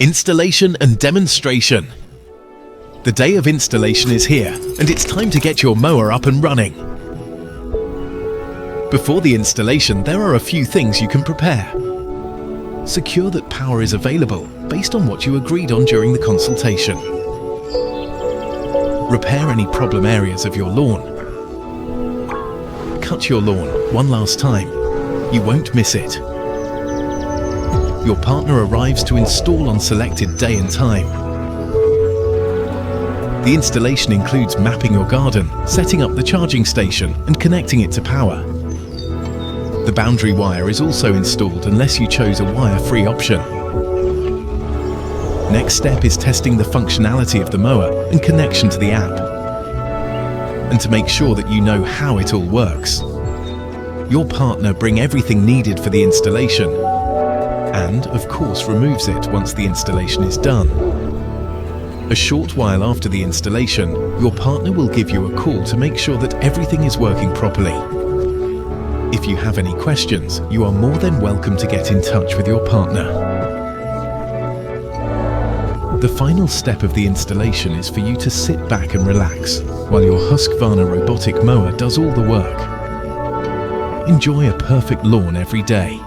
Installation and demonstration. The day of installation is here, and it's time to get your mower up and running. Before the installation, there are a few things you can prepare. Secure that power is available based on what you agreed on during the consultation. Repair any problem areas of your lawn. Cut your lawn one last time. You won't miss it. Your partner arrives to install on selected day and time. The installation includes mapping your garden, setting up the charging station and connecting it to power. The boundary wire is also installed unless you chose a wire-free option. Next step is testing the functionality of the mower and connection to the app. And to make sure that you know how it all works. Your partner brings everything needed for the installation and, of course, removes it once the installation is done. A short while after the installation, your partner will give you a call to make sure that everything is working properly. If you have any questions, you are more than welcome to get in touch with your partner. The final step of the installation is for you to sit back and relax while your Husqvarna robotic mower does all the work. Enjoy a perfect lawn every day.